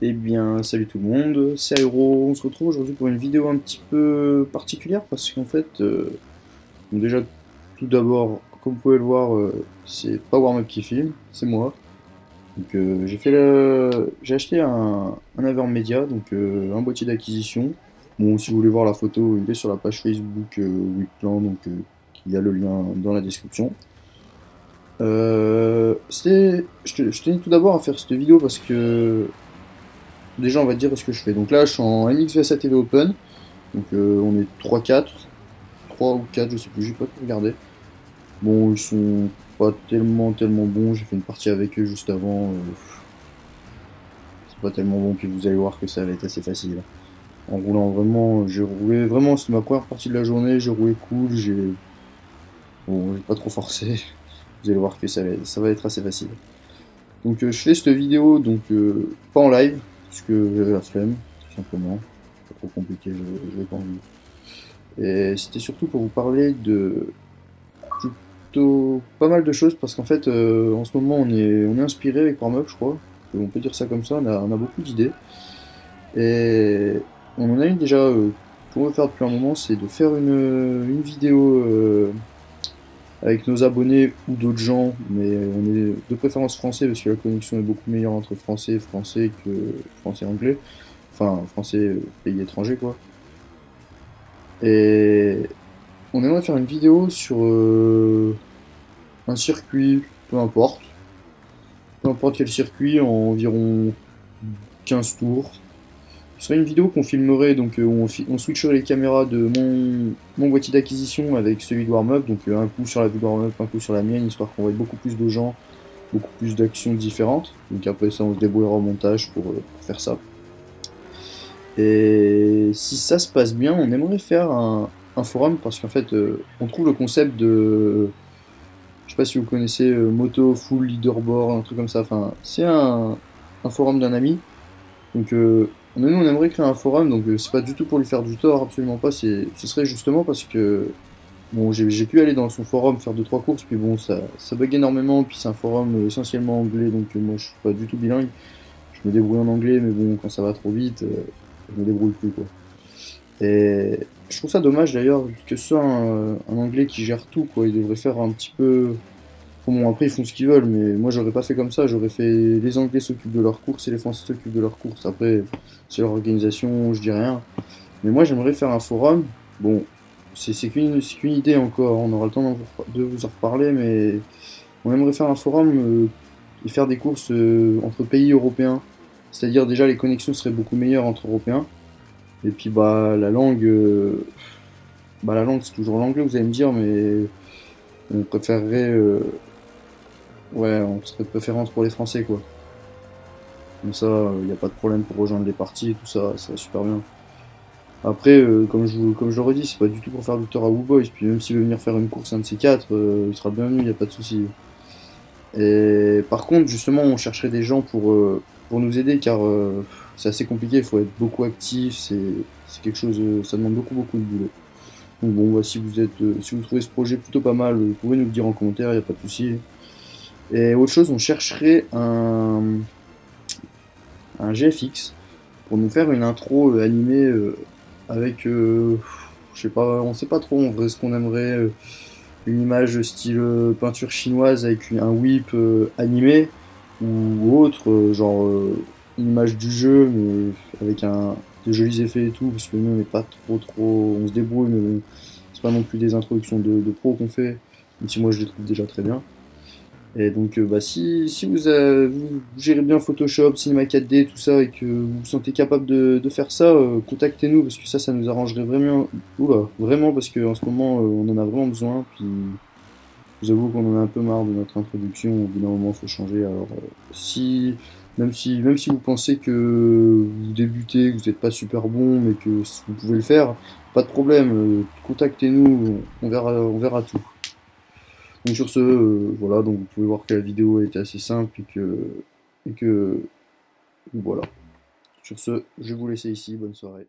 Eh bien, salut tout le monde, c'est Aero. On se retrouve aujourd'hui pour une vidéo un petit peu particulière parce qu'en fait, bon, déjà, tout d'abord, comme vous pouvez le voir, c'est pas Warmup qui filme, c'est moi. Donc, j'ai acheté un Avermedia, donc un boîtier d'acquisition. Bon, si vous voulez voir la photo, il est sur la page Facebook Wiplan, donc il y a le lien dans la description. Je tenais tout d'abord à faire cette vidéo parce que déjà, on va te dire ce que je fais. Donc là, je suis en MXVSA TV Open. Donc on est 3 ou 4 je sais plus, j'ai pas tout regardé. Bon, ils sont pas tellement bons. J'ai fait une partie avec eux juste avant. C'est pas tellement bon, puis vous allez voir que ça va être assez facile. En roulant vraiment, j'ai roulé. Vraiment, c'était ma première partie de la journée. J'ai roulé cool. Bon, j'ai pas trop forcé. Vous allez voir que ça va être assez facile. Donc je fais cette vidéo, donc pas en live, puisque j'ai la flemme, tout simplement. Pas trop compliqué, je vais pas envie. Et c'était surtout pour vous parler de plutôt pas mal de choses parce qu'en fait en ce moment on est inspiré avec Warmup je crois. On peut dire ça comme ça, on a beaucoup d'idées. Et on en a une déjà qu'on veut faire depuis un moment, c'est de faire une vidéo avec nos abonnés ou d'autres gens, mais on est de préférence français parce que la connexion est beaucoup meilleure entre français et français que français et anglais. Enfin français pays étranger quoi. Et on aimerait faire une vidéo sur un circuit, peu importe quel circuit, en environ 15 tours. Ce serait une vidéo qu'on filmerait, donc on switcherait les caméras de mon boîtier d'acquisition avec celui de Warmup, donc un coup sur la vue de Warmup, un coup sur la mienne, histoire qu'on voit beaucoup plus de gens, beaucoup plus d'actions différentes. Donc après ça, on se débrouillera au montage pour faire ça. Et si ça se passe bien, on aimerait faire un forum, parce qu'en fait, on trouve le concept de je sais pas si vous connaissez Moto Full Leaderboard, un truc comme ça. Enfin, c'est un forum d'un ami. Donc, nous, on aimerait créer un forum. Donc, c'est pas du tout pour lui faire du tort, absolument pas. Ce serait justement parce que bon, j'ai pu aller dans son forum faire deux trois courses, puis bon, ça bug énormément. Puis c'est un forum essentiellement anglais, donc moi, je suis pas du tout bilingue. Je me débrouille en anglais, mais bon, quand ça va trop vite, je me débrouille plus quoi. Et je trouve ça dommage d'ailleurs que ce soit un anglais qui gère tout quoi. Il devrait faire un petit peu. Bon, après, ils font ce qu'ils veulent, mais moi, j'aurais pas fait comme ça. J'aurais fait les Anglais s'occupent de leurs courses et les Français s'occupent de leurs courses. Après, c'est leur organisation, je dis rien. Mais moi, j'aimerais faire un forum. Bon, c'est qu'une idée encore. On aura le temps de vous en reparler, mais on aimerait faire un forum et faire des courses entre pays européens. C'est-à-dire, déjà, les connexions seraient beaucoup meilleures entre Européens. Et puis, la langue, c'est toujours l'anglais, vous allez me dire, mais on préférerait. Ouais, on serait de préférence pour les Français, quoi. Comme ça, il n'y a pas de problème pour rejoindre les parties, tout ça, ça va super bien. Après, comme je l'aurais dit, c'est pas du tout pour faire du tort à Boys, puis même s'il veut venir faire une course, un de ces quatre, il sera bienvenu, il n'y a pas de souci. Et par contre, justement, on chercherait des gens pour nous aider, car c'est assez compliqué, il faut être beaucoup actif, c'est quelque chose, ça demande beaucoup de boulot. Donc bon, bah, si vous trouvez ce projet plutôt pas mal, vous pouvez nous le dire en commentaire, il n'y a pas de souci. Et autre chose, on chercherait un GFX pour nous faire une intro animée avec, je sais pas, on sait pas trop en vrai ce qu'on aimerait, une image style peinture chinoise avec un whip animé ou autre, une image du jeu mais avec de jolis effets et tout, parce que nous on n'est pas trop, on se débrouille mais bon, c'est pas non plus des introductions de pro qu'on fait, même si moi je les trouve déjà très bien. Et donc, si vous gérez bien Photoshop, Cinema 4D, tout ça, et que vous vous sentez capable de faire ça, contactez-nous, parce que ça nous arrangerait vraiment, oula, vraiment, parce qu'en ce moment, on en a vraiment besoin. Puis, je vous avoue qu'on en a un peu marre de notre introduction. Au bout d'un moment, il faut changer. Alors, même si vous pensez que vous débutez, que vous n'êtes pas super bon, mais que vous pouvez le faire, pas de problème, contactez-nous, on verra tout. Donc sur ce, voilà, donc vous pouvez voir que la vidéo était assez simple et que voilà. Sur ce, je vais vous laisser ici, bonne soirée.